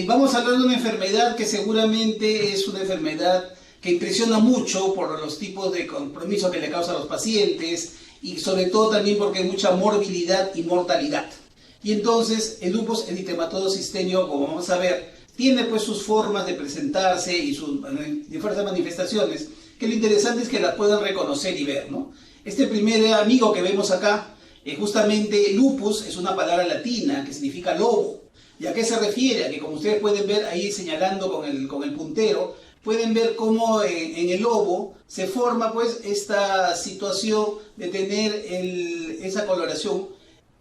Vamos a hablar de una enfermedad que seguramente es una enfermedad que impresiona mucho por los tipos de compromiso que le causa a los pacientes y sobre todo también porque hay mucha morbilidad y mortalidad. Y entonces el lupus eritematoso sistémico, como vamos a ver, tiene pues sus formas de presentarse y sus diversas manifestaciones, que lo interesante es que las puedan reconocer y ver, ¿no? Este primer amigo que vemos acá, justamente lupus es una palabra latina que significa lobo. ¿Y a qué se refiere? A que, como ustedes pueden ver ahí señalando con el puntero, pueden ver cómo en el lobo se forma pues esta situación de tener esa coloración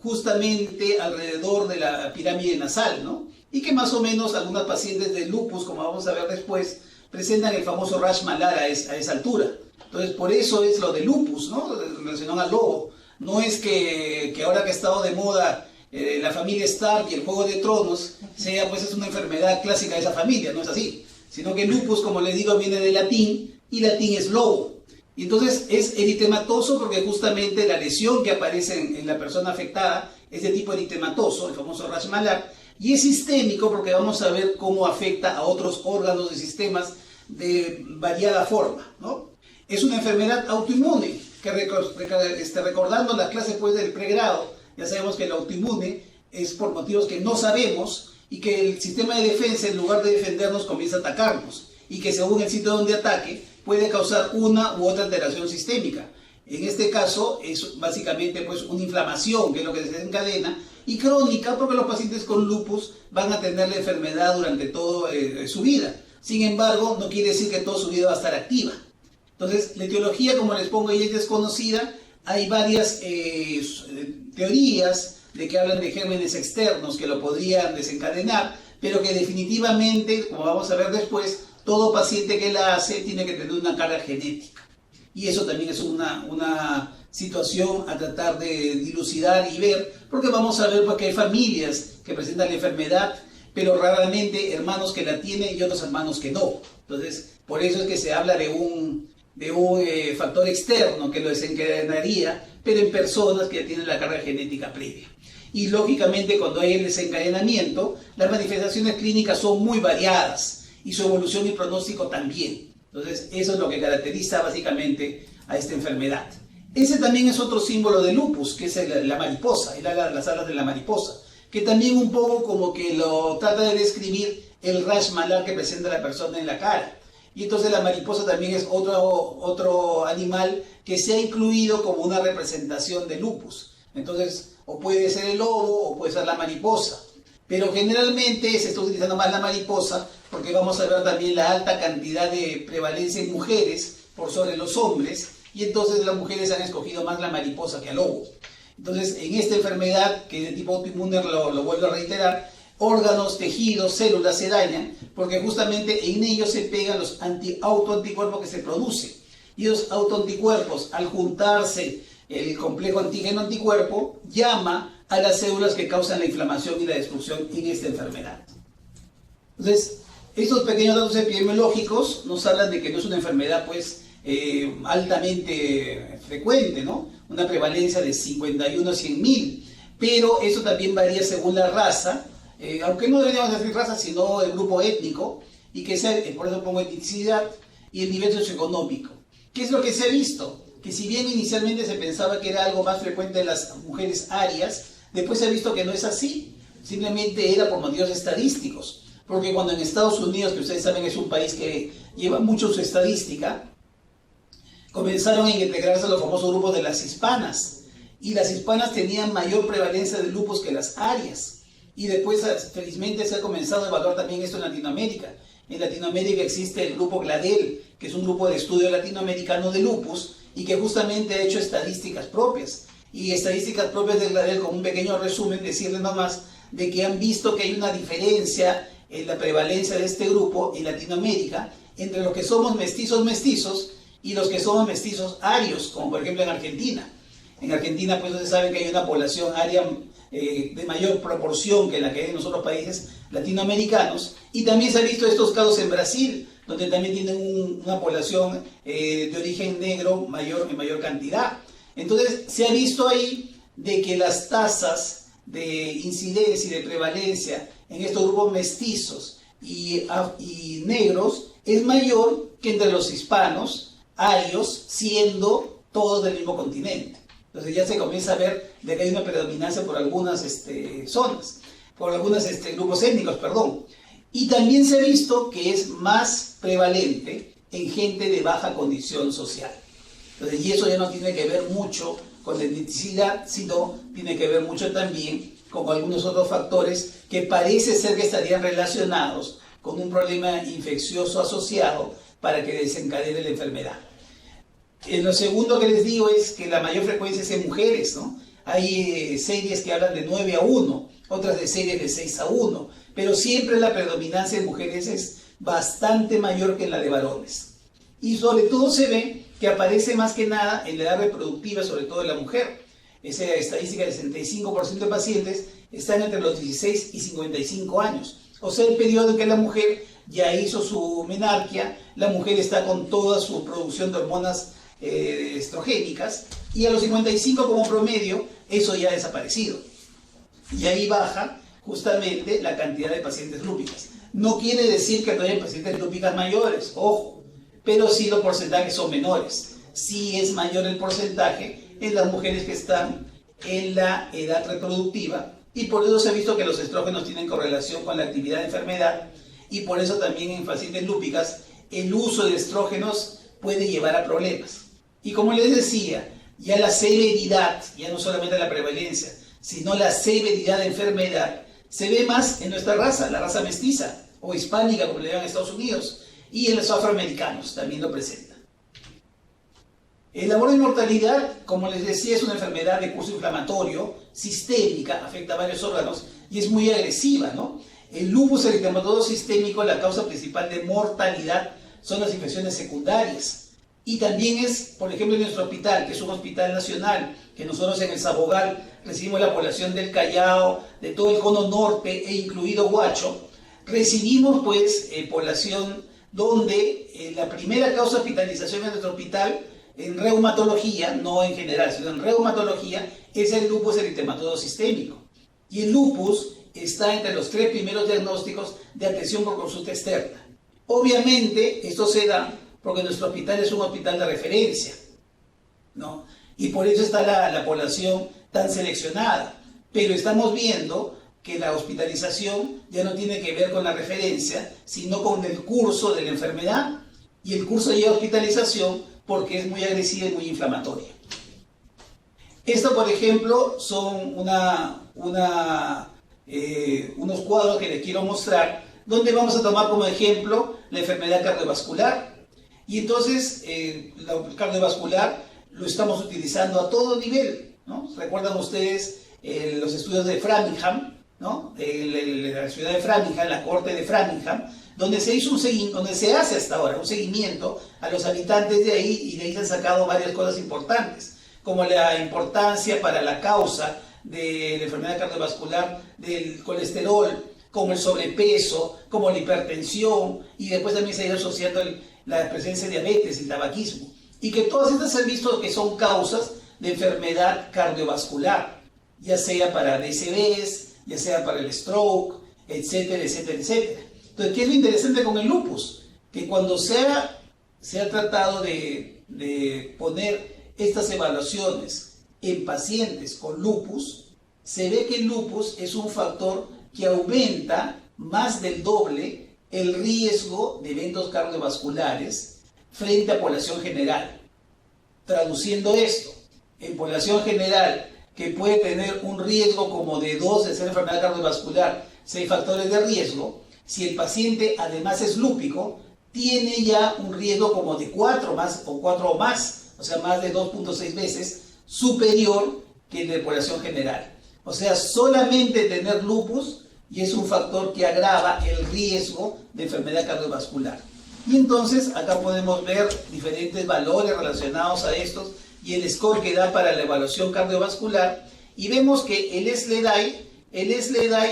justamente alrededor de la pirámide nasal, ¿no? Y que más o menos algunas pacientes de lupus, como vamos a ver después, presentan el famoso rash malar a esa altura. Entonces, por eso es lo de lupus, ¿no? Relacionado al lobo. No es que ahora que ha estado de moda la familia Stark y el Juego de Tronos, pues es una enfermedad clásica de esa familia, no es así. Sino que lupus, como les digo, viene del latín, y latín es lobo. Y entonces es eritematoso porque justamente la lesión que aparece en la persona afectada es de tipo eritematoso, el famoso rash malar, y es sistémico porque vamos a ver cómo afecta a otros órganos y sistemas de variada forma, ¿no? Es una enfermedad autoinmune, que recordando las clases pues, del pregrado, ya sabemos que el autoinmune es por motivos que no sabemos y que el sistema de defensa, en lugar de defendernos, comienza a atacarnos y que según el sitio donde ataque puede causar una u otra alteración sistémica. En este caso es básicamente pues, una inflamación, que es lo que se desencadena, y crónica porque los pacientes con lupus van a tener la enfermedad durante toda su vida. Sin embargo, no quiere decir que toda su vida va a estar activa. Entonces, la etiología, como les pongo ahí, es desconocida. Hay varias teorías de que hablan de gérmenes externos que lo podrían desencadenar, pero que definitivamente, como vamos a ver después, todo paciente que la hace tiene que tener una carga genética. Y eso también es una situación a tratar de dilucidar y ver, porque vamos a ver porque hay familias que presentan la enfermedad, pero raramente hermanos que la tienen y otros hermanos que no. Entonces, por eso es que se habla de un factor externo que lo desencadenaría, pero en personas que ya tienen la carga genética previa. Y lógicamente cuando hay el desencadenamiento, las manifestaciones clínicas son muy variadas y su evolución y pronóstico también. Entonces eso es lo que caracteriza básicamente a esta enfermedad. Ese también es otro símbolo de lupus, que es la mariposa, las alas de la mariposa, que también un poco como que lo trata de describir el rash malar que presenta la persona en la cara. Y entonces la mariposa también es otro animal que se ha incluido como una representación de lupus. Entonces, o puede ser el lobo o puede ser la mariposa. Pero generalmente se está utilizando más la mariposa porque vamos a ver también la alta cantidad de prevalencia en mujeres por sobre los hombres. Y entonces las mujeres han escogido más la mariposa que al lobo. Entonces, en esta enfermedad, que es de tipo autoinmune, lo vuelvo a reiterar, órganos, tejidos, células se dañan porque justamente en ellos se pegan los autoanticuerpos que se producen. Y los autoanticuerpos, al juntarse el complejo antígeno-anticuerpo, llama a las células que causan la inflamación y la destrucción en esta enfermedad. Entonces, estos pequeños datos epidemiológicos nos hablan de que no es una enfermedad pues altamente frecuente, ¿no? Una prevalencia de 51 a 100.000, pero eso también varía según la raza, aunque no deberíamos decir raza, sino el grupo étnico, y que sea, por eso pongo etnicidad y el nivel socioeconómico. ¿Qué es lo que se ha visto? Que si bien inicialmente se pensaba que era algo más frecuente en las mujeres arias, después se ha visto que no es así, simplemente era por motivos estadísticos, porque cuando en Estados Unidos, que ustedes saben es un país que lleva mucho su estadística, comenzaron a integrarse a los famosos grupos de las hispanas, y las hispanas tenían mayor prevalencia de lupus que las arias. Y después, felizmente, se ha comenzado a evaluar también esto en Latinoamérica. En Latinoamérica existe el grupo GLADEL, que es un grupo de estudio latinoamericano de lupus, y que justamente ha hecho estadísticas propias. Y estadísticas propias de GLADEL, como un pequeño resumen, decirles nomás, de que han visto que hay una diferencia en la prevalencia de este grupo en Latinoamérica, entre los que somos mestizos, y los que somos mestizos arios, como por ejemplo en Argentina. En Argentina, pues ustedes saben que hay una población aria de mayor proporción que la que hay en los otros países latinoamericanos, y también se han visto estos casos en Brasil, donde también tienen una población de origen negro en mayor cantidad. Entonces se ha visto ahí de que las tasas de incidencia y de prevalencia en estos grupos mestizos y negros es mayor que entre los hispanos, arios, siendo todos del mismo continente. Entonces ya se comienza a ver de que hay una predominancia por algunas zonas, por algunos grupos étnicos, perdón. Y también se ha visto que es más prevalente en gente de baja condición social. Entonces, y eso ya no tiene que ver mucho con la etnicidad, sino tiene que ver mucho también con algunos otros factores que parece ser que estarían relacionados con un problema infeccioso asociado para que desencadene la enfermedad. Lo segundo que les digo es que la mayor frecuencia es en mujeres, ¿no? Hay series que hablan de 9-1, otras de series de 6-1, pero siempre la predominancia de mujeres es bastante mayor que la de varones. Y sobre todo se ve que aparece más que nada en la edad reproductiva, sobre todo en la mujer. Esa estadística del 65% de pacientes están entre los 16 y 55 años. O sea, el periodo en que la mujer ya hizo su menarquia, la mujer está con toda su producción de hormonas estrogénicas, y a los 55 como promedio, eso ya ha desaparecido. Y ahí baja justamente la cantidad de pacientes lúpicas. No quiere decir que no haya pacientes lúpicas mayores, ojo, pero sí los porcentajes son menores. Sí es mayor el porcentaje en las mujeres que están en la edad reproductiva, y por eso se ha visto que los estrógenos tienen correlación con la actividad de enfermedad, y por eso también en pacientes lúpicas el uso de estrógenos puede llevar a problemas. Y como les decía, ya la severidad, ya no solamente la prevalencia, sino la severidad de enfermedad, se ve más en nuestra raza, la raza mestiza o hispánica, como le llaman en Estados Unidos, y en los afroamericanos también lo presenta. El labor de mortalidad, como les decía, es una enfermedad de curso inflamatorio, sistémica, afecta a varios órganos y es muy agresiva, ¿no? El lupus eritematoso sistémico, la causa principal de mortalidad son las infecciones secundarias. Y también es, por ejemplo, en nuestro hospital, que es un hospital nacional, que nosotros en el Sabogal recibimos la población del Callao, de todo el cono norte e incluido Huacho, recibimos pues población donde la primera causa de hospitalización en nuestro hospital, en reumatología, no en general, sino en reumatología, es el lupus eritematoso sistémico. Y el lupus está entre los 3 primeros diagnósticos de atención por consulta externa. Obviamente, esto se da porque nuestro hospital es un hospital de referencia, ¿no? Y por eso está la población tan seleccionada. Pero estamos viendo que la hospitalización ya no tiene que ver con la referencia, sino con el curso de la enfermedad, y el curso lleva a hospitalización porque es muy agresiva y muy inflamatoria. Esto, por ejemplo, son unos cuadros que les quiero mostrar, donde vamos a tomar como ejemplo la enfermedad cardiovascular. Y entonces, la cardiovascular lo estamos utilizando a todo nivel, ¿no? ¿Recuerdan ustedes los estudios de Framingham, ¿no? La ciudad de Framingham, la corte de Framingham, donde se hizo donde se hace hasta ahora un seguimiento a los habitantes de ahí, y de ahí se han sacado varias cosas importantes, como la importancia para la causa de la enfermedad cardiovascular del colesterol, como el sobrepeso, como la hipertensión, y después también se ha ido asociando la presencia de diabetes, el tabaquismo, y que todas estas se han visto que son causas de enfermedad cardiovascular, ya sea para DCBs, ya sea para el stroke, etcétera, etcétera, etcétera. Entonces, ¿qué es lo interesante con el lupus? Que cuando se ha tratado de poner estas evaluaciones en pacientes con lupus, se ve que el lupus es un factor que aumenta más del doble el riesgo de eventos cardiovasculares frente a población general. Traduciendo esto, en población general, que puede tener un riesgo como de 2 de ser enfermedad cardiovascular, 6 factores de riesgo, si el paciente además es lúpico, tiene ya un riesgo como de 4 o más, o sea, más de 2.6 veces superior que el de población general. O sea, solamente tener lupus y es un factor que agrava el riesgo de enfermedad cardiovascular. Y entonces acá podemos ver diferentes valores relacionados a estos y el score que da para la evaluación cardiovascular, y vemos que el SLEDAI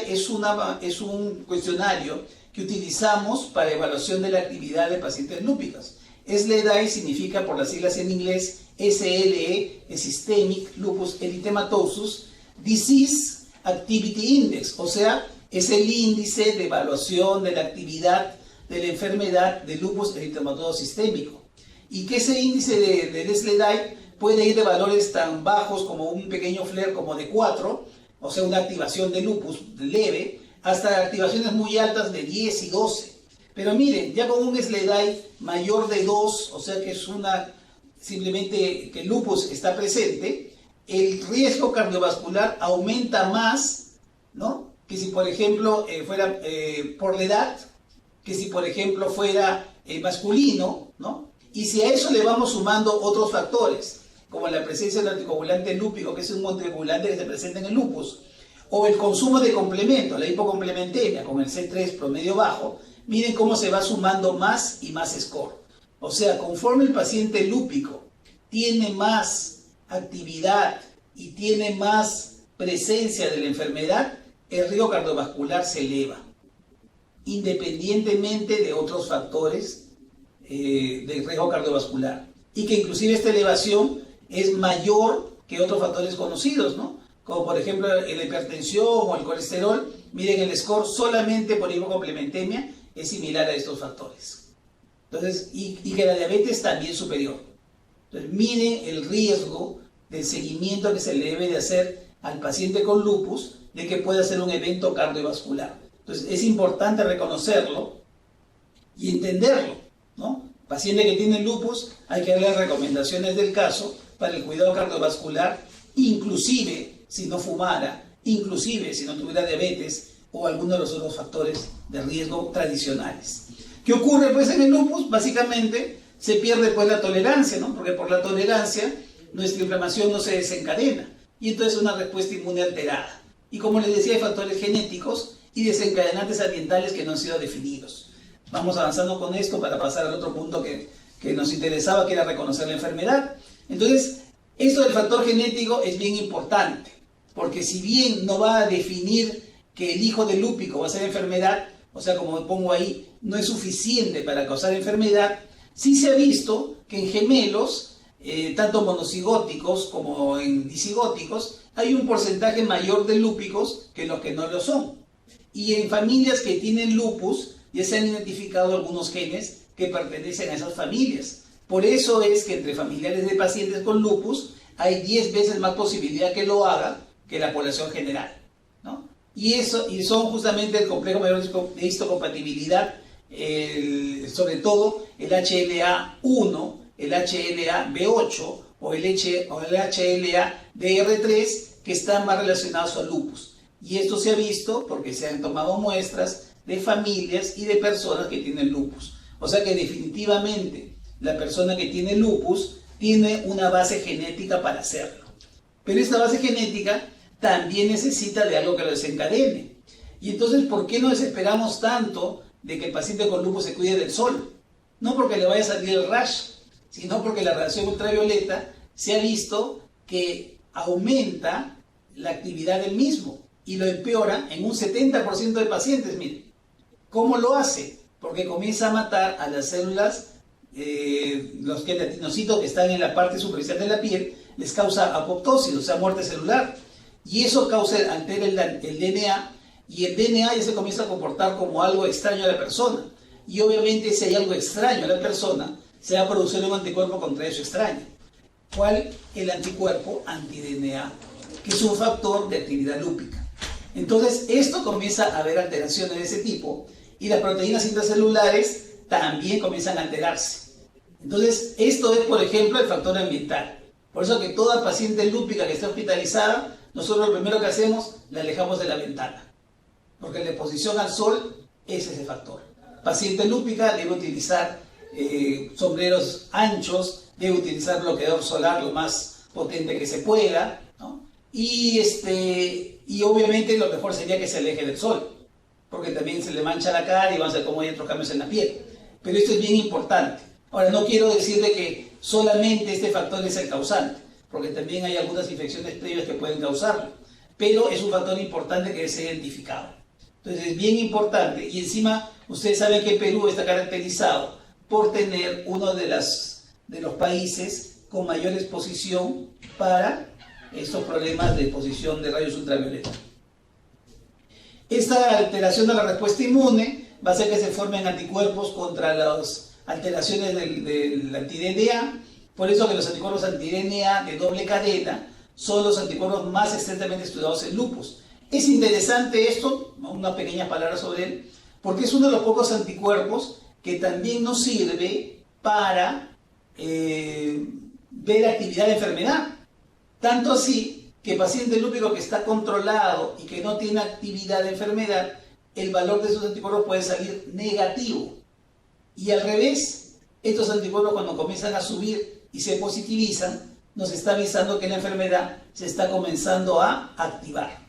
es un cuestionario que utilizamos para evaluación de la actividad de pacientes lúpicos. SLEDAI significa, por las siglas en inglés, SLE, Systemic Lupus Erythematosus Disease Activity Index, o sea, es el índice de evaluación de la actividad de la enfermedad de lupus eritematoso sistémico. Y que ese índice del SLEDAI puede ir de valores tan bajos como un pequeño flare como de 4, o sea, una activación de lupus leve, hasta activaciones muy altas de 10 y 12. Pero miren, ya con un SLEDAI mayor de 2, o sea que es simplemente que el lupus está presente, el riesgo cardiovascular aumenta más, ¿no?, que si por ejemplo fuera por la edad, que si por ejemplo fuera masculino, ¿no? Y si a eso le vamos sumando otros factores, como la presencia del anticoagulante lúpico, que es un anticoagulante que se presenta en el lupus, o el consumo de complemento, la hipocomplementemia con el C3 promedio bajo, miren cómo se va sumando más y más score. O sea, conforme el paciente lúpico tiene más actividad y tiene más presencia de la enfermedad, el riesgo cardiovascular se eleva, independientemente de otros factores de riesgo cardiovascular, y que inclusive esta elevación es mayor que otros factores conocidos, ¿no? Como por ejemplo la hipertensión o el colesterol. Miren, el score solamente por hipocomplementemia es similar a estos factores. Entonces, y que la diabetes también superior. Entonces, miren el riesgo del seguimiento que se le debe de hacer al paciente con lupus de que pueda ser un evento cardiovascular. Entonces, es importante reconocerlo y entenderlo, ¿no? Paciente que tiene lupus, hay que darle recomendaciones del caso para el cuidado cardiovascular, inclusive si no fumara, inclusive si no tuviera diabetes o alguno de los otros factores de riesgo tradicionales. ¿Qué ocurre pues en el lupus? Básicamente se pierde pues la tolerancia, ¿no? Porque por la tolerancia nuestra inflamación no se desencadena y entonces una respuesta inmune alterada. Y como les decía, hay factores genéticos y desencadenantes ambientales que no han sido definidos. Vamos avanzando con esto para pasar al otro punto que nos interesaba, que era reconocer la enfermedad. Entonces, esto del factor genético es bien importante, porque si bien no va a definir que el hijo del lúpico va a ser enfermedad, o sea, como pongo ahí, no es suficiente para causar enfermedad, sí se ha visto que en gemelos, tanto monocigóticos como en disigóticos, hay un porcentaje mayor de lúpicos que los que no lo son. Y en familias que tienen lupus, ya se han identificado algunos genes que pertenecen a esas familias. Por eso es que entre familiares de pacientes con lupus hay 10 veces más posibilidad que lo haga que la población general, ¿no? Y son justamente el complejo mayor de histocompatibilidad, sobre todo el HLA-1, el HLA-B8 o el HLA-DR3, que están más relacionados al lupus. Y esto se ha visto porque se han tomado muestras de familias y de personas que tienen lupus. O sea que definitivamente la persona que tiene lupus tiene una base genética para hacerlo. Pero esta base genética también necesita de algo que lo desencadene. Y entonces, ¿por qué no desesperamos tanto de que el paciente con lupus se cuide del sol? No porque le vaya a salir el rash, sino porque la radiación ultravioleta se ha visto que aumenta la actividad del mismo y lo empeora en un 70% de pacientes. Miren, ¿cómo lo hace? Porque comienza a matar a las células, los queratinocitos que están en la parte superficial de la piel, les causa apoptosis, o sea, muerte celular. Y eso altera el DNA, y el DNA ya se comienza a comportar como algo extraño a la persona. Y obviamente si hay algo extraño a la persona, se va a producir un anticuerpo contra eso extraño. ¿Cuál? El anticuerpo anti-DNA, que es un factor de actividad lúpica. Entonces, esto comienza a haber alteraciones de ese tipo, y las proteínas intracelulares también comienzan a alterarse. Entonces, esto es, por ejemplo, el factor ambiental. Por eso que toda paciente lúpica que esté hospitalizada, nosotros lo primero que hacemos, la alejamos de la ventana, porque la exposición al sol es ese factor. Paciente lúpica debe utilizar sombreros anchos, debe utilizar bloqueador solar lo más potente que se pueda, ¿no? Y obviamente lo mejor sería que se aleje del sol, porque también se le mancha la cara y van a ver cómo hay otros cambios en la piel. Pero esto es bien importante. Ahora, no quiero decirle que solamente este factor es el causante, porque también hay algunas infecciones previas que pueden causarlo, pero es un factor importante que es identificado. Entonces es bien importante, y encima ustedes saben que Perú está caracterizado por tener uno de los países con mayor exposición para estos problemas de exposición de rayos ultravioleta. Esta alteración de la respuesta inmune va a hacer que se formen anticuerpos contra las alteraciones del anti-DNA. Por eso que los anticuerpos anti-DNA de doble cadena son los anticuerpos más estrictamente estudiados en lupus. Es interesante esto, una pequeña palabra sobre él, porque es uno de los pocos anticuerpos que también nos sirve para ver actividad de enfermedad. Tanto así que paciente lúpico que está controlado y que no tiene actividad de enfermedad, el valor de sus anticuerpos puede salir negativo. Y al revés, estos anticuerpos cuando comienzan a subir y se positivizan, nos está avisando que la enfermedad se está comenzando a activar.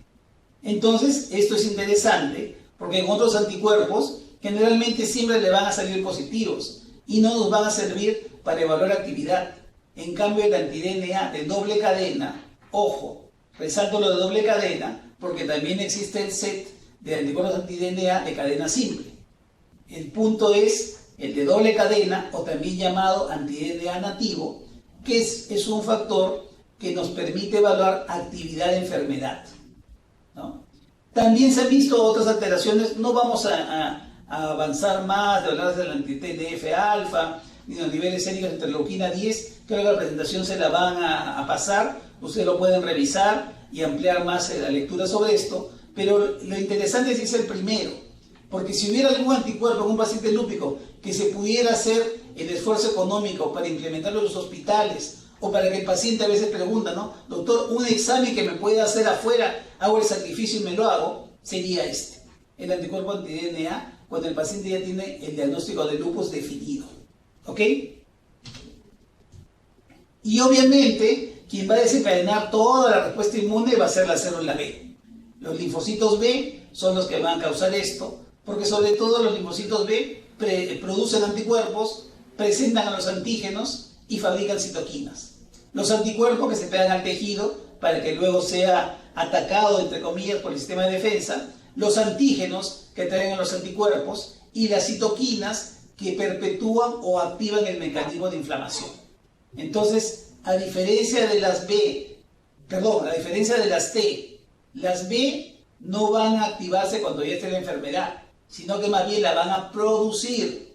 Entonces, esto es interesante porque en otros anticuerpos generalmente siempre le van a salir positivos y no nos van a servir para evaluar actividad. En cambio, el anti-DNA de doble cadena, ojo, resalto lo de doble cadena porque también existe el set de anticuerpos anti-DNA de cadena simple. El punto es el de doble cadena o también llamado anti-DNA nativo, que es un factor que nos permite evaluar actividad de enfermedad, ¿no? También se han visto otras alteraciones, no vamos a avanzar más de hablar del anti-TNF-alfa, ni los niveles séricos de interleuquina 10, creo que la presentación se la van a pasar, ustedes lo pueden revisar y ampliar más la lectura sobre esto, pero lo interesante es que es el primero, porque si hubiera algún anticuerpo en un paciente lúpico que se pudiera hacer el esfuerzo económico para implementarlo en los hospitales, o para que el paciente a veces pregunta, ¿no? Doctor, un examen que me pueda hacer afuera, hago el sacrificio y me lo hago, sería este, el anticuerpo anti-DNA, cuando el paciente ya tiene el diagnóstico de lupus definido. ¿Ok? Y obviamente, quien va a desencadenar toda la respuesta inmune va a ser la célula B. Los linfocitos B son los que van a causar esto, porque sobre todo los linfocitos B producen anticuerpos, presentan a los antígenos y fabrican citoquinas. Los anticuerpos que se pegan al tejido para que luego sea atacado, entre comillas, por el sistema de defensa, los antígenos que traen a los anticuerpos y las citoquinas que perpetúan o activan el mecanismo de inflamación. Entonces, a diferencia de las T, las B no van a activarse cuando ya esté la enfermedad, sino que más bien la van a producir.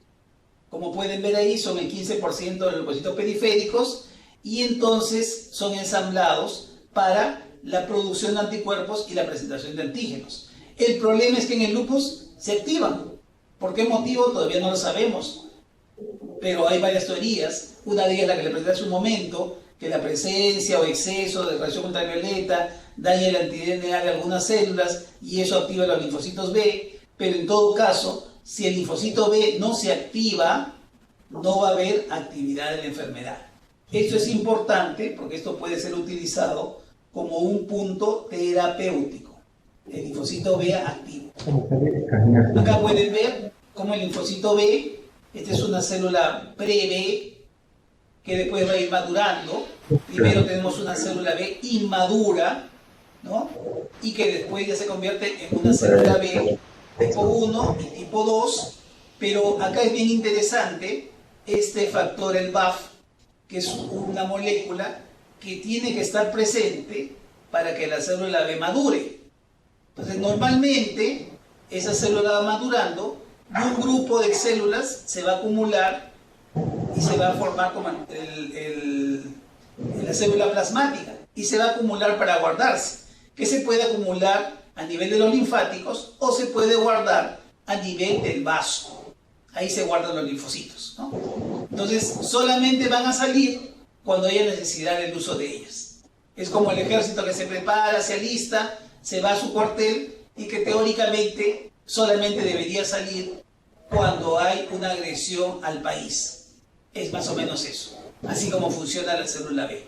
Como pueden ver ahí, son el 15% de los leucocitos periféricos y entonces son ensamblados para la producción de anticuerpos y la presentación de antígenos. El problema es que en el lupus se activan. ¿Por qué motivo? Todavía no lo sabemos, pero hay varias teorías. Una de ellas, la que le presenté hace un momento, que la presencia o exceso de radiación ultravioleta daña el anti-DNA de algunas células y eso activa los linfocitos B, pero en todo caso, si el linfocito B no se activa, no va a haber actividad de la enfermedad. Esto es importante porque esto puede ser utilizado como un punto terapéutico. El linfocito B activo. Acá pueden ver cómo el linfocito B, esta es una célula pre-B que después va a ir madurando. Primero tenemos una célula B inmadura, ¿no? Y que después ya se convierte en una célula B tipo 1 y tipo 2, pero acá es bien interesante este factor, el BAF, que es una molécula que tiene que estar presente para que la célula B madure. Entonces, normalmente, esa célula va madurando y un grupo de células se va a acumular y se va a formar como la célula plasmática y se va a acumular para guardarse, que se puede acumular a nivel de los linfáticos o se puede guardar a nivel del vaso. Ahí se guardan los linfocitos, ¿no? Entonces, solamente van a salir cuando haya necesidad del uso de ellas. Es como el ejército que se prepara, se alista, se va a su cuartel y que teóricamente solamente debería salir cuando hay una agresión al país. Es más o menos eso, así como funciona la célula B.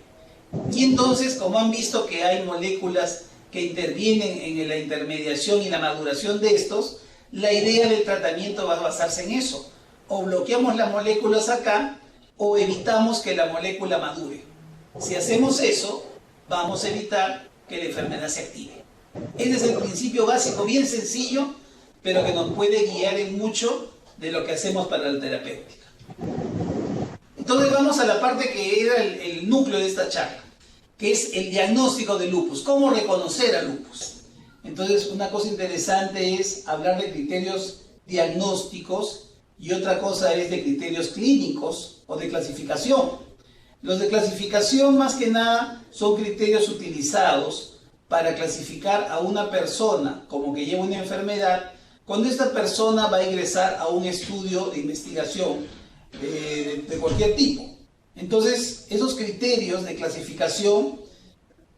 Y entonces, como han visto que hay moléculas que intervienen en la intermediación y la maduración de estos, la idea del tratamiento va a basarse en eso. O bloqueamos las moléculas acá, o evitamos que la molécula madure. Si hacemos eso, vamos a evitar que la enfermedad se active. Ese es el principio básico, bien sencillo, pero que nos puede guiar en mucho de lo que hacemos para la terapéutica. Entonces vamos a la parte que era el núcleo de esta charla, que es el diagnóstico de lupus. ¿Cómo reconocer a lupus? Entonces, una cosa interesante es hablar de criterios diagnósticos y otra cosa es de criterios clínicos o de clasificación. Los de clasificación, más que nada, son criterios utilizados para clasificar a una persona como que lleva una enfermedad cuando esta persona va a ingresar a un estudio de investigación de cualquier tipo. Entonces, esos criterios de clasificación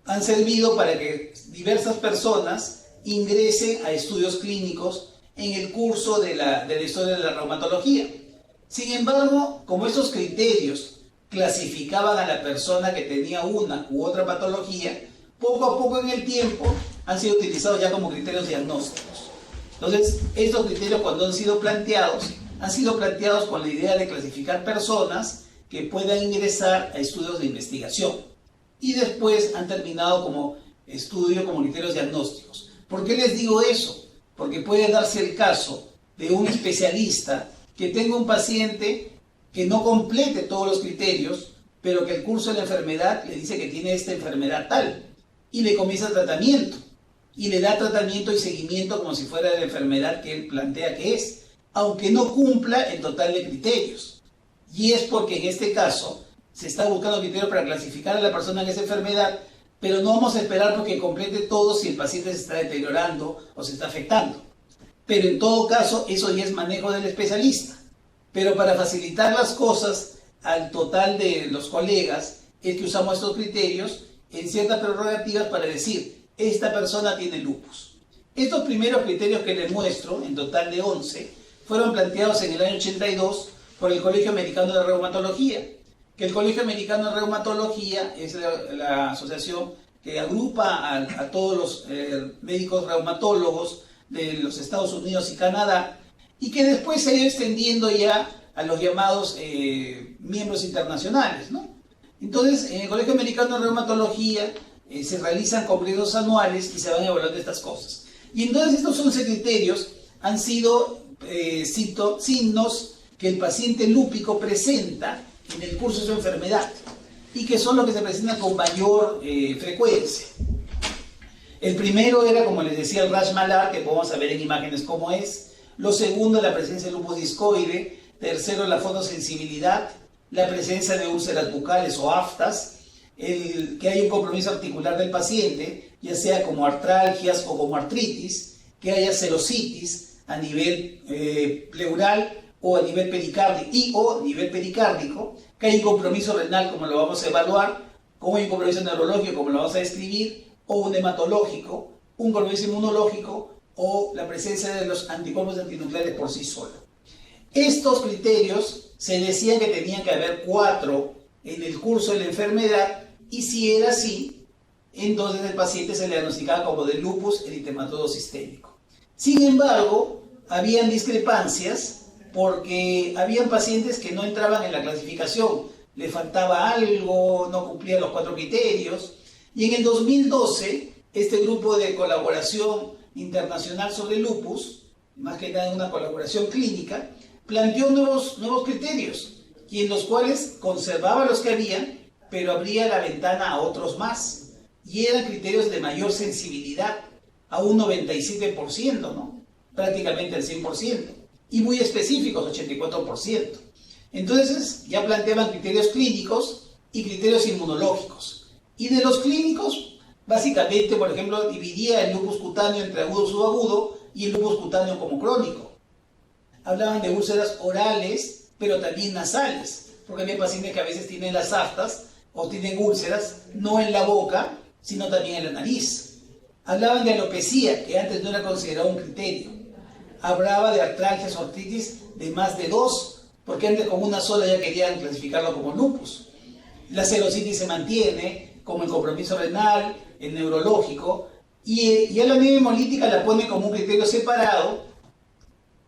han servido para que diversas personas ingresen a estudios clínicos en el curso de la historia de la reumatología. Sin embargo, como estos criterios clasificaban a la persona que tenía una u otra patología, poco a poco en el tiempo han sido utilizados ya como criterios diagnósticos. Entonces, estos criterios cuando han sido planteados con la idea de clasificar personas que puedan ingresar a estudios de investigación. Y después han terminado como criterios diagnósticos. ¿Por qué les digo eso? Porque puede darse el caso de un especialista que tenga un paciente que no complete todos los criterios, pero que el curso de la enfermedad le dice que tiene esta enfermedad tal, y le comienza tratamiento, y le da tratamiento y seguimiento como si fuera la enfermedad que él plantea que es, aunque no cumpla el total de criterios. Y es porque en este caso se está buscando criterios para clasificar a la persona en esa enfermedad, pero no vamos a esperar porque complete todo si el paciente se está deteriorando o se está afectando. Pero en todo caso, eso ya es manejo del especialista. Pero para facilitar las cosas al total de los colegas, es que usamos estos criterios en ciertas prerrogativas para decir, esta persona tiene lupus. Estos primeros criterios que les muestro, en total de 11, fueron planteados en el año 82 por el Colegio Americano de Reumatología, que el Colegio Americano de Reumatología es la asociación que agrupa a todos los médicos reumatólogos de los Estados Unidos y Canadá, y que después se ha ido extendiendo ya a los llamados miembros internacionales, ¿no? Entonces, en el Colegio Americano de Reumatología se realizan congresos anuales y se van evaluando estas cosas. Y entonces estos 11 criterios han sido signos que el paciente lúpico presenta en el curso de su enfermedad y que son los que se presentan con mayor frecuencia. El primero era, como les decía, el rash malar, que podemos ver en imágenes cómo es. Lo segundo, la presencia de lupus discoide. Tercero, la fotosensibilidad, la presencia de úlceras bucales o aftas, que hay un compromiso articular del paciente, ya sea como artralgias o como artritis, que haya serositis a nivel pleural o a nivel pericárdico, que hay un compromiso renal, como lo vamos a evaluar, como hay un compromiso neurológico, como lo vamos a describir, o un hematológico, un compromiso inmunológico, o la presencia de los anticuerpos antinucleares por sí solo. Estos criterios se decía que tenían que haber 4 en el curso de la enfermedad, y si era así, entonces el paciente se le diagnosticaba como de lupus eritematoso sistémico. Sin embargo, habían discrepancias porque habían pacientes que no entraban en la clasificación, le faltaba algo, no cumplían los 4 criterios, y en el 2012, este grupo de colaboración internacional sobre lupus, más que nada una colaboración clínica, planteó nuevos criterios, y en los cuales conservaba los que habían, pero abría la ventana a otros más, y eran criterios de mayor sensibilidad, a un 97%, ¿no? Prácticamente al 100%, y muy específicos, 84%. Entonces ya planteaban criterios clínicos y criterios inmunológicos. Y de los clínicos, básicamente, por ejemplo, dividía el lupus cutáneo entre agudo y subagudo y el lupus cutáneo como crónico. Hablaban de úlceras orales, pero también nasales, porque había pacientes que a veces tienen las aftas o tienen úlceras, no en la boca, sino también en la nariz. Hablaban de alopecia, que antes no era considerado un criterio. Hablaba de artralgias o artritis de más de 2, porque antes con una sola ya querían clasificarlo como lupus. La serositis se mantiene, como el compromiso renal, el neurológico, y ya la anemia hemolítica la pone como un criterio separado,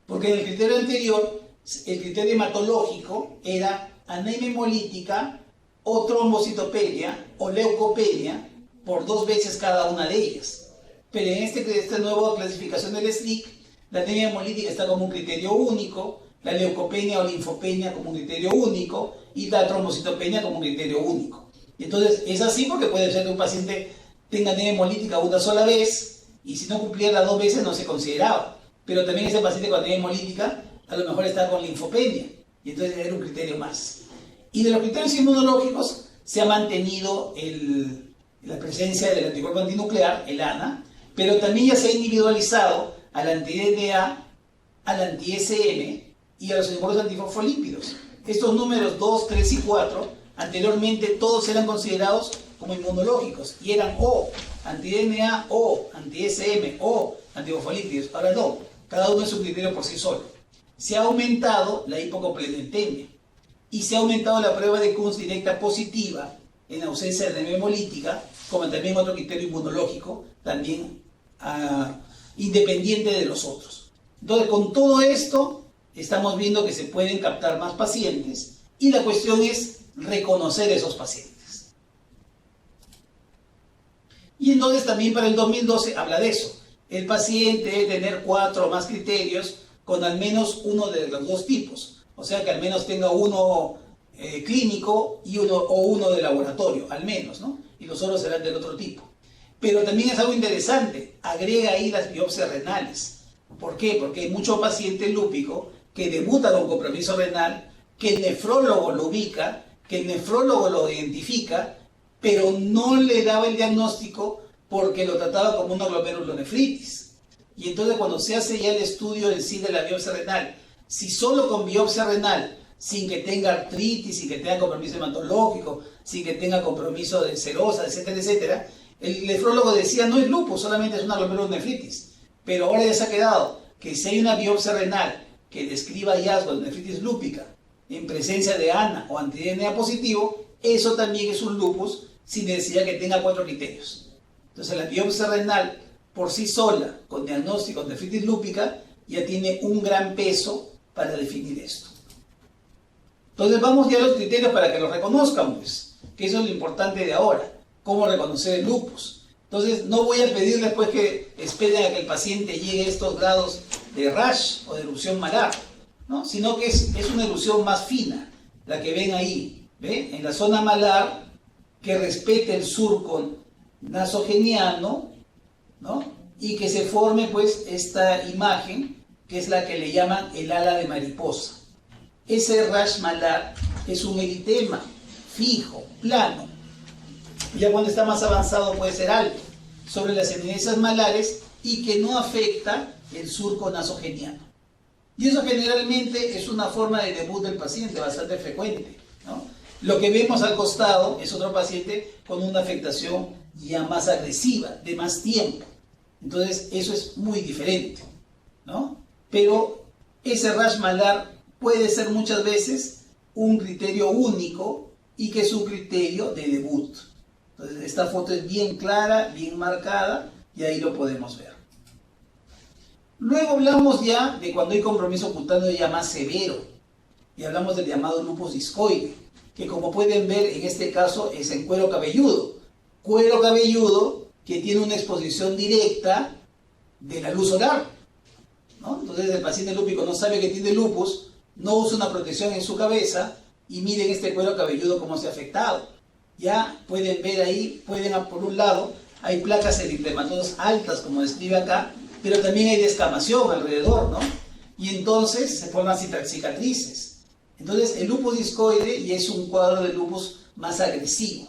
porque en el criterio anterior, el criterio hematológico era anemia hemolítica o trombocitopenia o leucopenia por 2 veces cada una de ellas. Pero en esta nueva clasificación del SLIC, la anemia hemolítica está como un criterio único, la leucopenia o linfopenia como un criterio único y la trombocitopenia como un criterio único. Entonces es así porque puede ser que un paciente tenga anemia hemolítica una sola vez y si no cumplía las 2 veces no se consideraba. Pero también ese paciente con anemia hemolítica a lo mejor estaba con linfopenia, y entonces era un criterio más. Y de los criterios inmunológicos se ha mantenido la presencia del anticuerpo antinuclear, el ANA, pero también ya se ha individualizado al anti-DNA, al anti-SM y a los anticuerpos antifosfolípidos. Estos números 2, 3 y 4, anteriormente todos eran considerados como inmunológicos y eran o anti-DNA o anti-SM o antifosfolípidos. Ahora no, cada uno es un criterio por sí solo. Se ha aumentado la hipocomplementemia y se ha aumentado la prueba de Kunz directa positiva en ausencia de anemia hemolítica, como también otro criterio inmunológico, también independiente de los otros. Entonces, con todo esto, estamos viendo que se pueden captar más pacientes y la cuestión es reconocer esos pacientes. Y entonces también para el 2012 habla de eso. El paciente debe tener 4 o más criterios con al menos uno de los 2 tipos. O sea que al menos tenga uno clínico y uno de laboratorio, al menos, ¿no? Y los otros serán del otro tipo. Pero también es algo interesante, agrega ahí las biopsias renales. ¿Por qué? Porque hay mucho paciente lúpico que debuta con compromiso renal, que el nefrólogo lo ubica, que el nefrólogo lo identifica, pero no le daba el diagnóstico porque lo trataba como una glomerulonefritis. Y entonces cuando se hace ya el estudio en sí de la biopsia renal, si solo con biopsia renal, sin que tenga artritis, sin que tenga compromiso hematológico, sin que tenga compromiso de serosa, etcétera, etcétera, el nefrólogo decía no es lupus, solamente es una glomerulonefritis. Pero ahora ya se ha quedado que si hay una biopsia renal que describa hallazgos de nefritis lúpica en presencia de ANA o anti-DNA positivo, eso también es un lupus sin necesidad que tenga 4 criterios. Entonces la biopsia renal por sí sola, con diagnóstico de nefritis lúpica, ya tiene un gran peso para definir esto. Entonces vamos ya a los criterios para que los reconozcan, pues, que eso es lo importante de ahora, cómo reconocer el lupus. Entonces no voy a pedirles pues que esperen a que el paciente llegue a estos grados de rash o de erupción malar, ¿no? Sino que es una erupción más fina, la que ven ahí, ¿ven? En la zona malar, que respete el surco nasogeniano, ¿no? Y que se forme pues esta imagen, que es la que le llaman el ala de mariposa. Ese rash malar es un eritema fijo, plano. Ya cuando está más avanzado puede ser alto, sobre las eminencias malares y que no afecta el surco nasogeniano. Y eso generalmente es una forma de debut del paciente bastante frecuente, ¿no? Lo que vemos al costado es otro paciente con una afectación ya más agresiva, de más tiempo. Entonces eso es muy diferente, ¿no? Pero ese rash malar puede ser muchas veces un criterio único y que es un criterio de debut. Entonces esta foto es bien clara, bien marcada y ahí lo podemos ver. Luego hablamos ya de cuando hay compromiso cutáneo ya más severo y hablamos del llamado lupus discoide, que como pueden ver en este caso es en cuero cabelludo que tiene una exposición directa de la luz solar, ¿no? Entonces el paciente lúpico no sabe que tiene lupus, no usa una protección en su cabeza y miren este cuero cabelludo cómo se ha afectado. Ya pueden ver ahí, por un lado, hay placas eritematógenas altas como describe acá, pero también hay descamación alrededor, ¿no? Y entonces se forman cicatrices. Entonces el lupus discoide ya es un cuadro de lupus más agresivo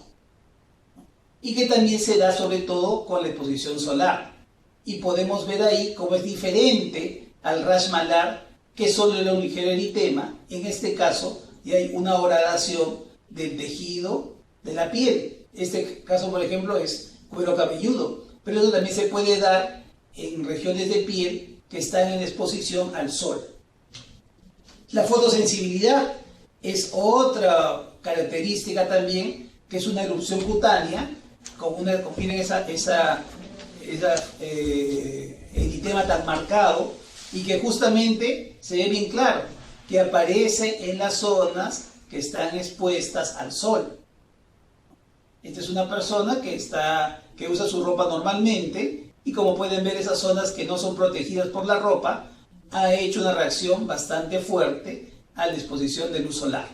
y que también se da sobre todo con la exposición solar. Y podemos ver ahí cómo es diferente al rash malar, que solo era un ligero eritema. En este caso ya hay una horadación del tejido de la piel. Este caso, por ejemplo, es cuero cabelludo, pero eso también se puede dar en regiones de piel que están en exposición al sol. La fotosensibilidad es otra característica también, que es una erupción cutánea, miren esa eritema tan marcado, y que justamente se ve bien claro, que aparece en las zonas que están expuestas al sol. Esta es una persona que usa su ropa normalmente, y como pueden ver, esas zonas que no son protegidas por la ropa, ha hecho una reacción bastante fuerte a la exposición de luz solar.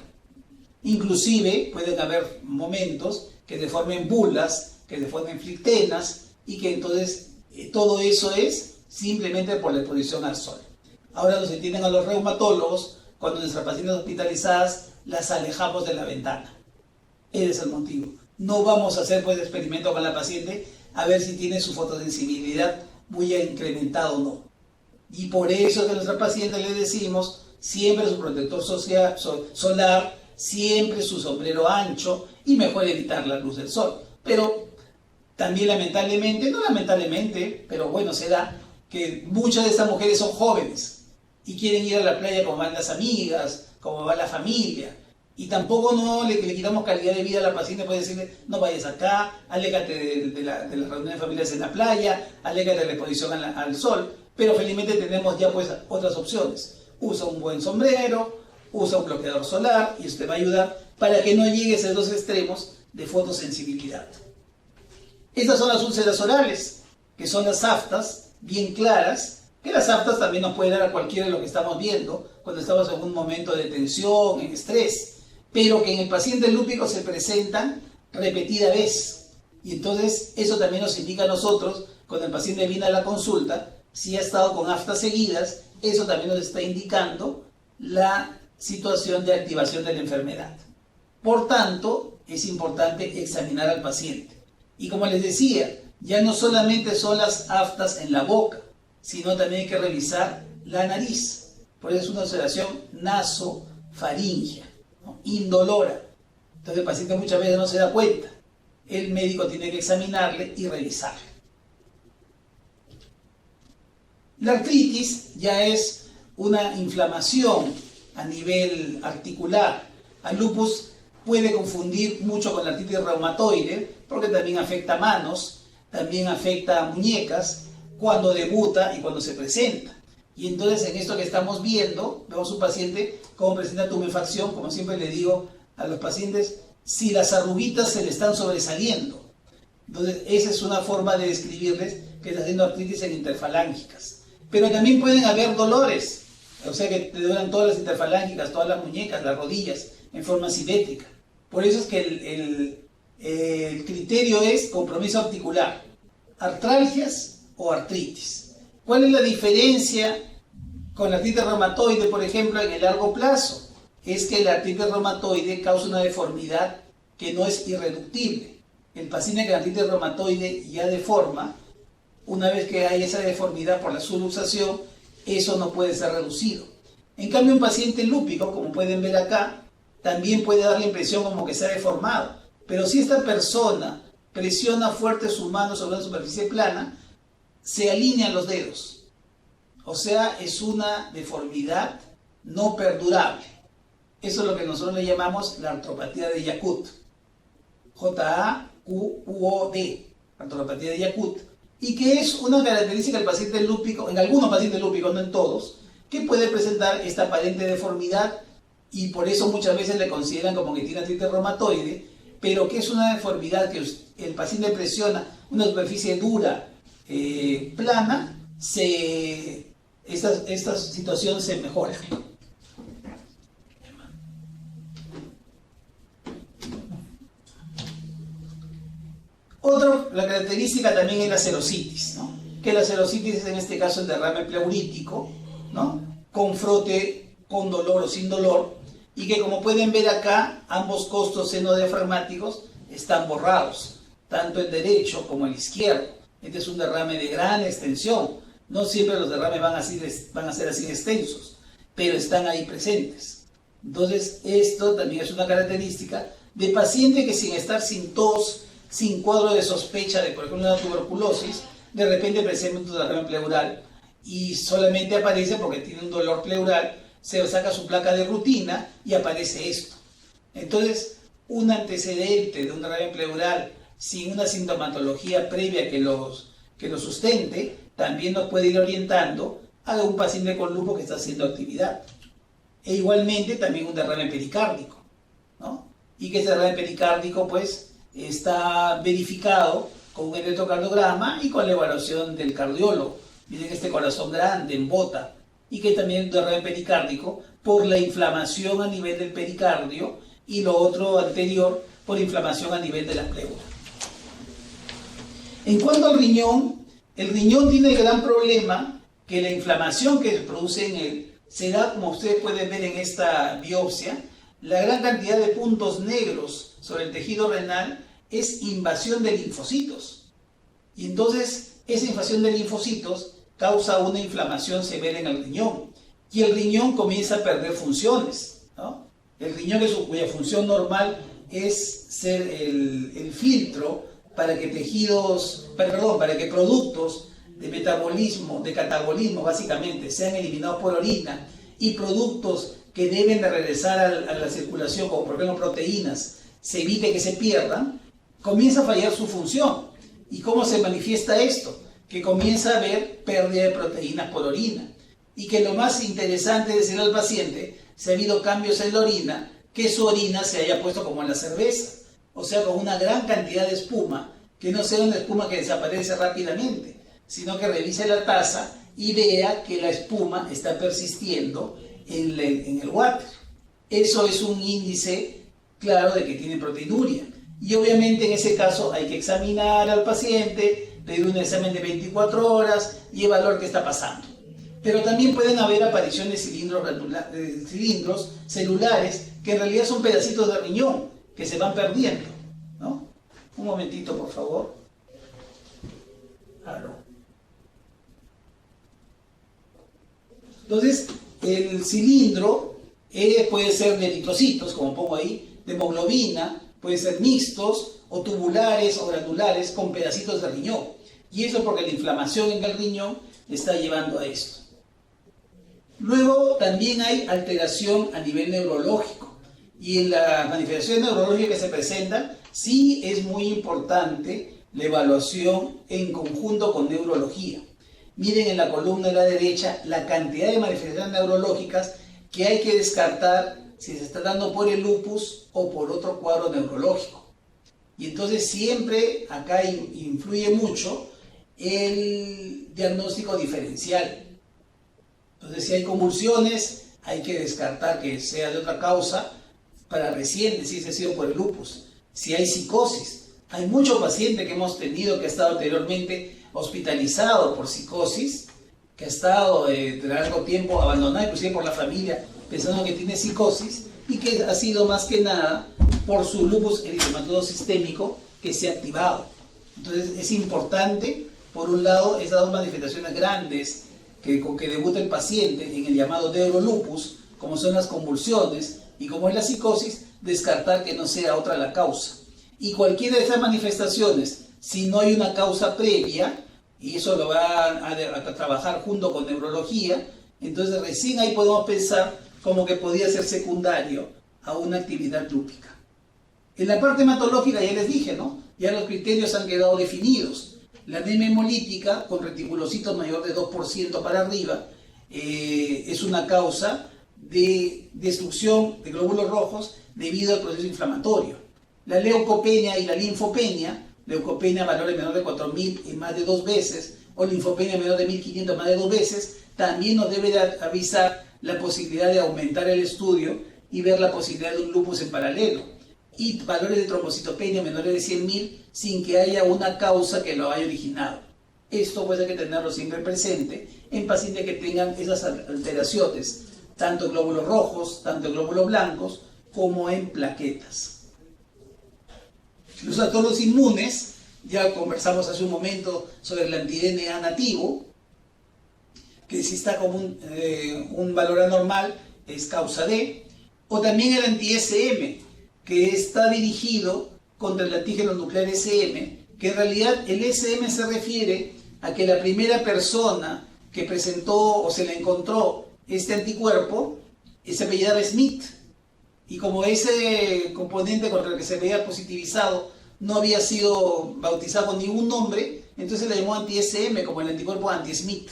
Inclusive pueden haber momentos que se formen bulas, que se formen flictenas y que entonces todo eso es simplemente por la exposición al sol. Ahora nos entienden a los reumatólogos, cuando nuestras pacientes hospitalizadas las alejamos de la ventana. Ese es el motivo. No vamos a hacer pues experimento con la paciente a ver si tiene su fotosensibilidad muy incrementada o no. Y por eso es que a nuestra paciente le decimos siempre su protector solar, siempre su sombrero ancho y mejor evitar la luz del sol. Pero también lamentablemente, no lamentablemente, pero bueno, se da que muchas de estas mujeres son jóvenes y quieren ir a la playa como van las amigas, como va la familia. Y tampoco no le quitamos calidad de vida a la paciente, puede decirle, no vayas acá, aléjate de las reuniones familiares en la playa, aléjate de la exposición al sol, pero felizmente tenemos ya pues otras opciones. Usa un buen sombrero, usa un bloqueador solar y esto te va a ayudar para que no llegues a esos extremos de fotosensibilidad. Estas son las úlceras orales, que son las aftas bien claras, que las aftas también nos puede dar a cualquiera de lo que estamos viendo cuando estamos en un momento de tensión, en estrés, pero que en el paciente lúpico se presentan repetida vez. Y entonces eso también nos indica a nosotros, cuando el paciente viene a la consulta, si ha estado con aftas seguidas, eso también nos está indicando la situación de activación de la enfermedad. Por tanto, es importante examinar al paciente. Y como les decía, ya no solamente son las aftas en la boca, sino también hay que revisar la nariz. Por eso es una ulceración nasofaringea, ¿no? Indolora. Entonces el paciente muchas veces no se da cuenta. El médico tiene que examinarle y revisarle. La artritis ya es una inflamación a nivel articular. Al lupus puede confundir mucho con la artritis reumatoide, porque también afecta manos, también afecta muñecas, cuando debuta y cuando se presenta. Y entonces en esto que estamos viendo, vemos un paciente cómo presenta tumefacción, como siempre le digo a los pacientes, si las arruguitas se le están sobresaliendo. Entonces esa es una forma de describirles que está haciendo artritis en interfalángicas. Pero también pueden haber dolores, o sea que te duelen todas las interfalángicas, todas las muñecas, las rodillas, en forma simétrica. Por eso es que el criterio es compromiso articular, artralgias o artritis. ¿Cuál es la diferencia con la artritis reumatoide, por ejemplo, en el largo plazo? Es que la artritis reumatoide causa una deformidad que no es irreductible. El paciente con artritis reumatoide ya deforma, una vez que hay esa deformidad por la subluxación, eso no puede ser reducido. En cambio, un paciente lúpico, como pueden ver acá, también puede dar la impresión como que se ha deformado. Pero si esta persona presiona fuerte su mano sobre una superficie plana, se alinean los dedos. O sea, es una deformidad no perdurable. Eso es lo que nosotros le llamamos la artropatía de Yacut. J-A-Q-U-O-D, artropatía de Yacut. Y que es una característica del paciente lúpico, en algunos pacientes lúpicos, no en todos, que puede presentar esta aparente deformidad y por eso muchas veces le consideran como que tiene artritis reumatoide, pero que es una deformidad que el paciente presiona una superficie dura, plana, esta situación se mejora. La característica también es la serositis, ¿no? Que la serositis es en este caso el derrame pleurítico, ¿no? Con frote, con dolor o sin dolor, y que como pueden ver acá, ambos costos senodiafragmáticos están borrados, tanto el derecho como el izquierdo. Este es un derrame de gran extensión. No siempre los derrames van a ser así extensos, pero están ahí presentes. Entonces, esto también es una característica de paciente que sin estar sin tos, sin cuadro de sospecha de, por ejemplo, una tuberculosis, de repente presenta un derrame pleural y solamente aparece porque tiene un dolor pleural, se saca su placa de rutina y aparece esto. Entonces, un antecedente de un derrame pleural sin una sintomatología previa que lo sustente, también nos puede ir orientando a un paciente con lupus que está haciendo actividad. E igualmente también un derrame pericárdico, ¿no? Y que ese derrame pericárdico pues está verificado con un electrocardiograma y con la evaluación del cardiólogo. Miren este corazón grande, en bota, y que también un derrame pericárdico por la inflamación a nivel del pericardio y lo otro anterior por inflamación a nivel de la pleura. En cuanto al riñón, El riñón tiene el gran problema que la inflamación que se produce en él se da, como ustedes pueden ver en esta biopsia, la gran cantidad de puntos negros sobre el tejido renal es invasión de linfocitos. Y entonces esa invasión de linfocitos causa una inflamación severa en el riñón. Y el riñón comienza a perder funciones, ¿no? El riñón, cuya función normal es ser el filtro para que para que productos de metabolismo, de catabolismo básicamente, sean eliminados por orina, y productos que deben de regresar a la circulación, como por ejemplo proteínas, se evite que se pierdan, comienza a fallar su función. ¿Y cómo se manifiesta esto? Que comienza a haber pérdida de proteínas por orina. Y que lo más interesante es decir al paciente, si ha habido cambios en la orina, que su orina se haya puesto como en la cerveza, o sea, con una gran cantidad de espuma, que no sea una espuma que desaparece rápidamente, sino que revise la taza y vea que la espuma está persistiendo en el water. Eso es un índice claro de que tiene proteinuria. Y obviamente en ese caso hay que examinar al paciente, pedir un examen de 24 horas y evaluar qué está pasando. Pero también pueden haber apariciones de cilindros celulares que en realidad son pedacitos de riñón que se van perdiendo, ¿no? Un momentito, por favor. Claro. Entonces, el cilindro puede ser de eritrocitos, como pongo ahí, de hemoglobina, puede ser mixtos o tubulares o granulares con pedacitos de riñón. Y eso porque la inflamación en el riñón está llevando a esto. Luego también hay alteración a nivel neurológico. Y en las manifestaciones neurológicas que se presentan, sí es muy importante la evaluación en conjunto con neurología. Miren en la columna de la derecha la cantidad de manifestaciones neurológicas que hay que descartar si se está dando por el lupus o por otro cuadro neurológico. Y entonces siempre acá influye mucho el diagnóstico diferencial. Entonces, si hay convulsiones, hay que descartar que sea de otra causa para recién decir si ha sido por el lupus. Si hay psicosis, hay muchos pacientes que hemos tenido que ha estado anteriormente hospitalizado por psicosis, que ha estado de largo tiempo abandonado, inclusive por la familia, pensando que tiene psicosis, y que ha sido más que nada por su lupus eritematoso sistémico que se ha activado. Entonces, es importante, por un lado, esas dos manifestaciones grandes con que debuta el paciente en el llamado neurolupus, como son las convulsiones y como es la psicosis, descartar que no sea otra la causa. Y cualquiera de estas manifestaciones, si no hay una causa previa, y eso lo va a trabajar junto con neurología, entonces recién ahí podemos pensar como que podría ser secundario a una actividad lúpica. En la parte hematológica ya les dije, ¿no? Ya los criterios han quedado definidos. La anemia hemolítica con reticulocitos mayor de 2% para arriba es una causa de destrucción de glóbulos rojos debido al proceso inflamatorio. La leucopenia y la linfopenia, leucopenia valores menor de 4.000 en más de 2 veces, o linfopenia menor de 1.500 más de 2 veces, también nos debe de avisar la posibilidad de aumentar el estudio y ver la posibilidad de un lupus en paralelo. Y valores de trombocitopenia menores de 100.000 sin que haya una causa que lo haya originado. Esto puede que tenerlo siempre presente en pacientes que tengan esas alteraciones, tanto en glóbulos rojos, tanto en glóbulos blancos, como en plaquetas. Los actores inmunes, ya conversamos hace un momento sobre el anti-DNA nativo, que si está como un valor anormal es causa D, o también el anti-SM, que está dirigido contra el antígeno nuclear SM, que en realidad el SM se refiere a que la primera persona que presentó o se le encontró este anticuerpo se apellidaba Smith, y como ese componente contra el que se veía positivizado no había sido bautizado con ningún nombre, entonces le llamó anti-SM como el anticuerpo anti-Smith.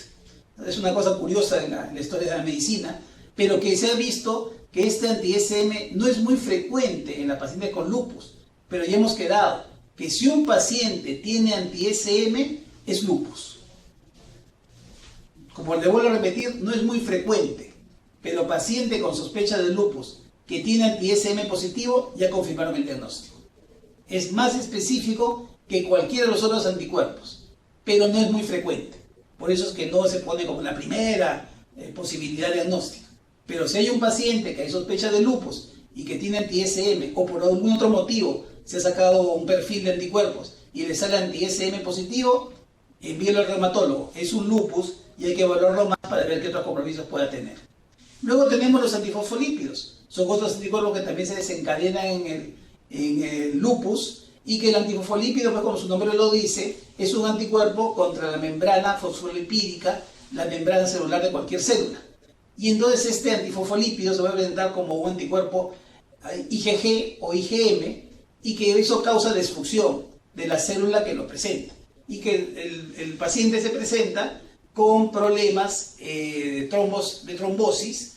Es una cosa curiosa en la historia de la medicina, pero que se ha visto que este anti-SM no es muy frecuente en la paciente con lupus, pero ya hemos quedado que si un paciente tiene anti-SM es lupus. Como le vuelvo a repetir, no es muy frecuente, pero paciente con sospecha de lupus que tiene anti-SM positivo ya confirmaron el diagnóstico. Es más específico que cualquiera de los otros anticuerpos, pero no es muy frecuente. Por eso es que no se pone como la primera posibilidad diagnóstica. Pero si hay un paciente que hay sospecha de lupus y que tiene anti-SM o por algún otro motivo se ha sacado un perfil de anticuerpos y le sale anti-SM positivo, envíelo al reumatólogo. Es un lupus y hay que evaluarlo más para ver qué otros compromisos pueda tener. Luego tenemos los antifosfolípidos. Son otros anticuerpos que también se desencadenan en el lupus y que el antifosfolípido, pues como su nombre lo dice, es un anticuerpo contra la membrana fosfolipídica, la membrana celular de cualquier célula. Y entonces este antifosfolípido se va a presentar como un anticuerpo IgG o IgM y que eso causa destrucción de la célula que lo presenta. Y que el paciente se presenta con problemas de trombosis.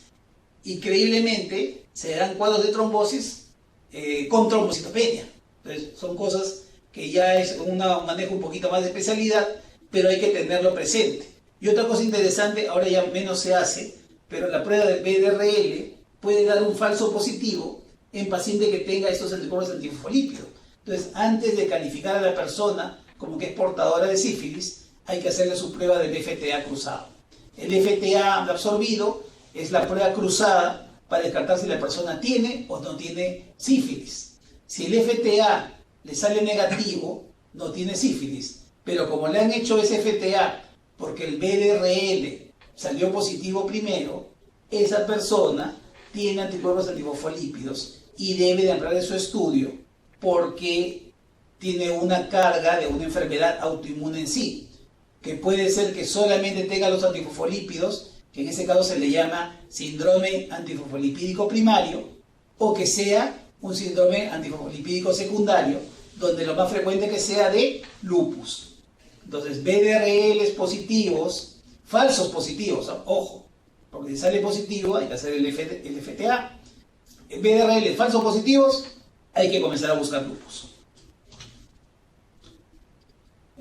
Increíblemente se dan cuadros de trombosis con trombocitopenia. Entonces son cosas que ya es un manejo un poquito más de especialidad, pero hay que tenerlo presente. Y otra cosa interesante, ahora ya menos se hace, pero la prueba del BDRL puede dar un falso positivo en paciente que tenga estos anticuerpos antifosfolípidos. Entonces, antes de calificar a la persona como que es portadora de sífilis, hay que hacerle su prueba del FTA cruzado. El FTA absorbido es la prueba cruzada para descartar si la persona tiene o no tiene sífilis. Si el FTA le sale negativo, no tiene sífilis. Pero como le han hecho ese FTA porque el BDRL salió positivo primero, esa persona tiene anticuerpos antifosfolípidos y debe de entrar en su estudio porque tiene una carga de una enfermedad autoinmune en sí, que puede ser que solamente tenga los antifosfolípidos, que en ese caso se le llama síndrome antifosfolipídico primario, o que sea un síndrome antifosfolipídico secundario, donde lo más frecuente que sea de lupus. Entonces, BDRLs positivos, falsos positivos, ojo, porque si sale positivo hay que hacer el FTA. BDRLs falsos positivos, hay que comenzar a buscar lupus.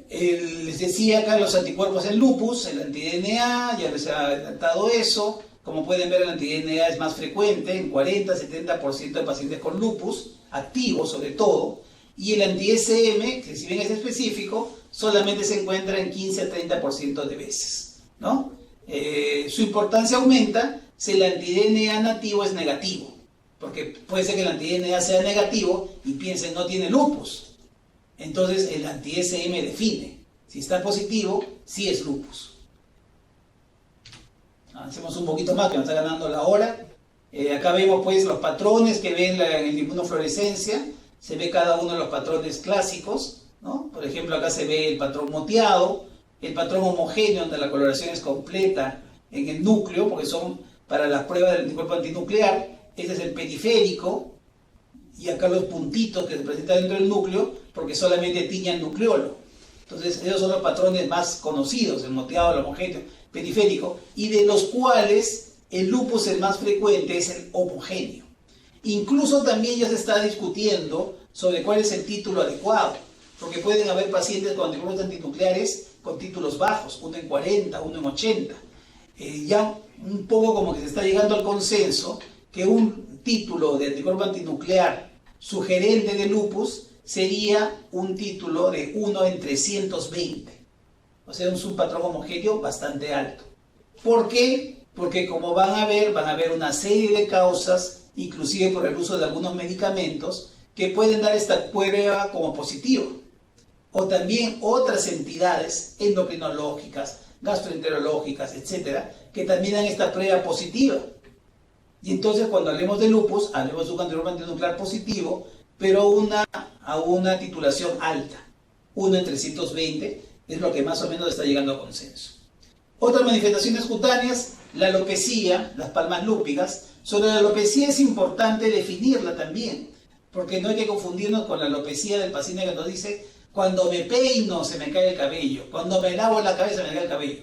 Les decía acá los anticuerpos en lupus, el anti-DNA, ya les he adelantado eso. Como pueden ver, el anti-DNA es más frecuente en 40-70% de pacientes con lupus, activos sobre todo, y el anti-SM, que si bien es específico, solamente se encuentra en 15-30% de veces, ¿no? Su importancia aumenta si el anti-DNA nativo es negativo, porque puede ser que el anti-DNA sea negativo y piensen no tiene lupus. Entonces el anti-SM define. Si está positivo, sí es lupus. Avancemos un poquito más, que nos está ganando la hora. Acá vemos pues los patrones que ven en la inmunofluorescencia. Se ve cada uno de los patrones clásicos, ¿no? Por ejemplo, acá se ve el patrón moteado, el patrón homogéneo, donde la coloración es completa en el núcleo, porque son para las pruebas del anticuerpo antinuclear. Este es el periférico, y acá los puntitos que se presentan dentro del núcleo, porque solamente tiña el nucleolo. Entonces, esos son los patrones más conocidos, el moteado, el homogéneo, periférico, y de los cuales el lupus el más frecuente es el homogéneo. Incluso también ya se está discutiendo sobre cuál es el título adecuado, porque pueden haber pacientes con anticuerpos antinucleares con títulos bajos, uno en 40, uno en 80. Ya un poco como que se está llegando al consenso que un título de anticuerpo antinuclear sugerente de lupus sería un título de 1 en 320. O sea, un patrón homogéneo bastante alto. ¿Por qué? Porque como van a ver una serie de causas, inclusive por el uso de algunos medicamentos, que pueden dar esta prueba como positivo. O también otras entidades endocrinológicas, gastroenterológicas, etcétera, que también dan esta prueba positiva. Y entonces cuando hablemos de lupus, hablemos de un anticuerpo antinuclear positivo, pero a una titulación alta. 1 en 320 es lo que más o menos está llegando a consenso. Otras manifestaciones cutáneas, la alopecia, las palmas lúpicas. Sobre la alopecia es importante definirla también, porque no hay que confundirnos con la alopecia del paciente que nos dice: cuando me peino se me cae el cabello, cuando me lavo la cabeza se me cae el cabello.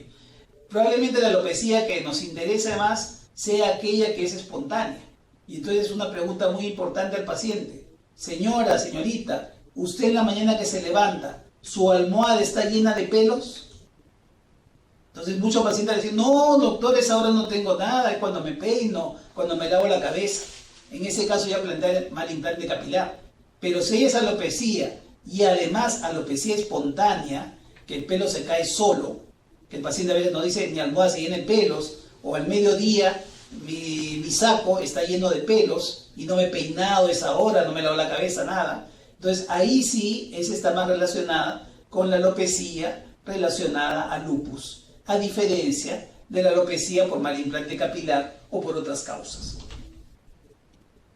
Probablemente la alopecia que nos interesa más sea aquella que es espontánea. Y entonces es una pregunta muy importante al paciente: señora, señorita, ¿usted en la mañana que se levanta, su almohada está llena de pelos? Entonces muchos pacientes dicen: no, doctor, esa hora no tengo nada, es cuando me peino, cuando me lavo la cabeza. En ese caso ya plantea mal implante capilar. Pero si es alopecia y además alopecia espontánea, que el pelo se cae solo, que el paciente a veces nos dice, mi almohada se llena de pelos, o al mediodía mi saco está lleno de pelos y no me he peinado esa hora, no me lavo la cabeza, nada. Entonces ahí sí, esa está más relacionada con la alopecia relacionada a lupus, a diferencia de la alopecia por mal implante capilar o por otras causas.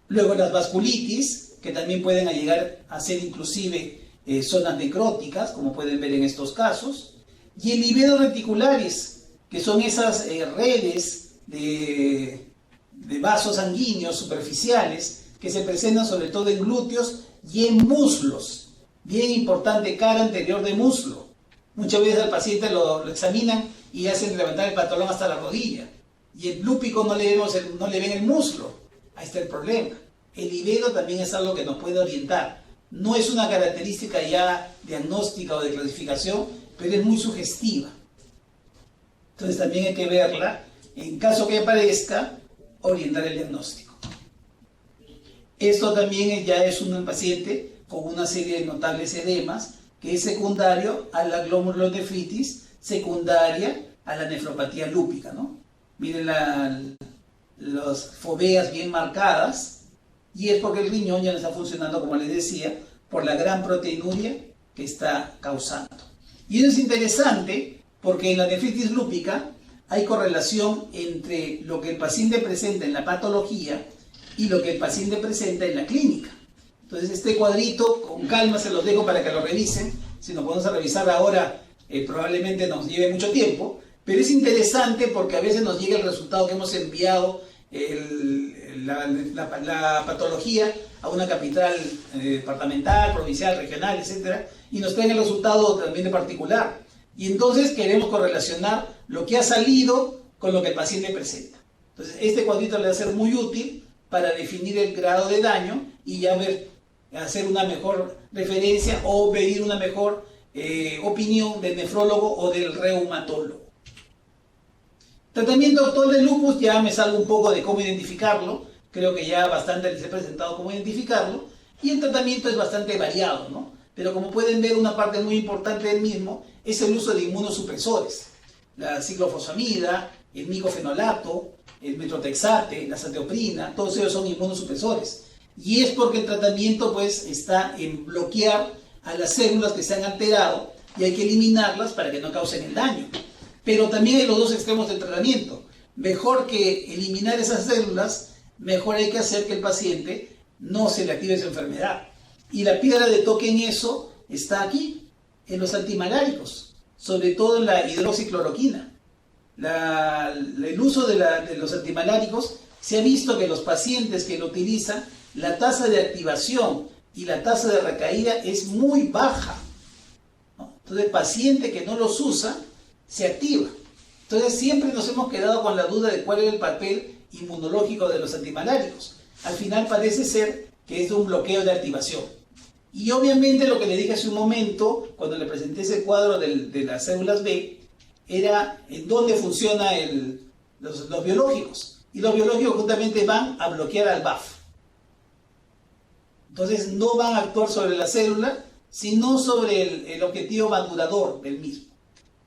Luego las vasculitis, que también pueden llegar a ser inclusive zonas necróticas, como pueden ver en estos casos, y el livedo reticularis, que son esas redes de vasos sanguíneos superficiales que se presentan sobre todo en glúteos y en muslos. Bien importante, cara anterior de muslo. Muchas veces al paciente lo examinan y hacen levantar el pantalón hasta la rodilla. Y el lúpico no le ven el muslo. Ahí está el problema. El livedo también es algo que nos puede orientar. No es una característica ya diagnóstica o de clasificación, pero es muy sugestiva. Entonces también hay que verla. En caso que aparezca, orientar el diagnóstico. Esto también ya es un paciente con una serie de notables edemas, que es secundario a la glomurulonefritis, secundaria a la nefropatía lúpica, ¿no? Miren las foveas bien marcadas, y es porque el riñón ya no está funcionando, como les decía, por la gran proteinuria que está causando. Y eso es interesante porque en la nefritis lúpica hay correlación entre lo que el paciente presenta en la patología y lo que el paciente presenta en la clínica. Entonces este cuadrito, con calma se los dejo para que lo revisen. Si nos ponemos a revisar ahora, probablemente nos lleve mucho tiempo, pero es interesante porque a veces nos llega el resultado que hemos enviado, la patología a una capital departamental, provincial, regional, etc. Y nos traen el resultado también de particular. Y entonces queremos correlacionar lo que ha salido con lo que el paciente presenta. Entonces este cuadrito le va a ser muy útil para definir el grado de daño y ya hacer una mejor referencia o pedir una mejor opinión del nefrólogo o del reumatólogo. Tratamiento actual del lupus, ya me salgo un poco de cómo identificarlo. Creo que ya bastante les he presentado cómo identificarlo. Y el tratamiento es bastante variado, ¿no? Pero como pueden ver, una parte muy importante del mismo es el uso de inmunosupresores. La ciclofosfamida, el micofenolato, el metrotexate, la azathioprina, todos ellos son inmunosupresores. Y es porque el tratamiento pues está en bloquear a las células que se han alterado y hay que eliminarlas para que no causen el daño. Pero también hay los dos extremos del tratamiento. Mejor que eliminar esas células, mejor hay que hacer que el paciente no se le active su enfermedad. Y la piedra de toque en eso está aquí, en los antimaláricos, sobre todo en la hidroxicloroquina. El uso de los antimaláricos, se ha visto que los pacientes que lo utilizan, la tasa de activación y la tasa de recaída es muy baja, ¿no? Entonces el paciente que no los usa se activa. Entonces siempre nos hemos quedado con la duda de cuál era el papel inmunológico de los antimaláricos. Al final parece ser que es un bloqueo de activación. Y obviamente lo que le dije hace un momento, cuando le presenté ese cuadro de las células B, era en dónde funcionan los biológicos. Y los biológicos justamente van a bloquear al BAF. Entonces no van a actuar sobre la célula, sino sobre el objetivo madurador del mismo.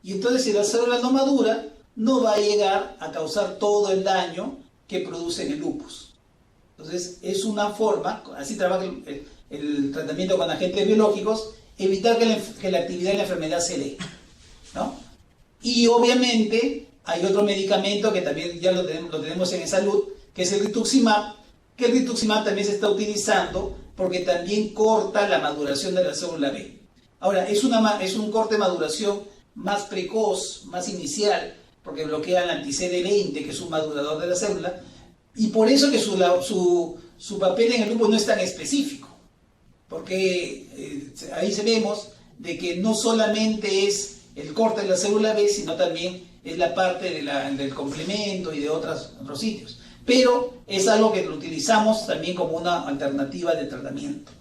Y entonces si la célula no madura, no va a llegar a causar todo el daño que produce en el lupus. Entonces es una forma, así trabaja el tratamiento con agentes biológicos, evitar que la actividad de la enfermedad se dé, ¿no? Y obviamente hay otro medicamento que también ya lo tenemos en salud, que es el rituximab, que el rituximab también se está utilizando porque también corta la maduración de la célula B. Ahora, es un corte de maduración más precoz, más inicial, porque bloquea el anti-CD20, que es un madurador de la célula, y por eso que su papel en el lupus no es tan específico, porque ahí vemos de que no solamente es el corte de la célula B, sino también es la parte del complemento y de otros sitios. Pero es algo que lo utilizamos también como una alternativa de tratamiento.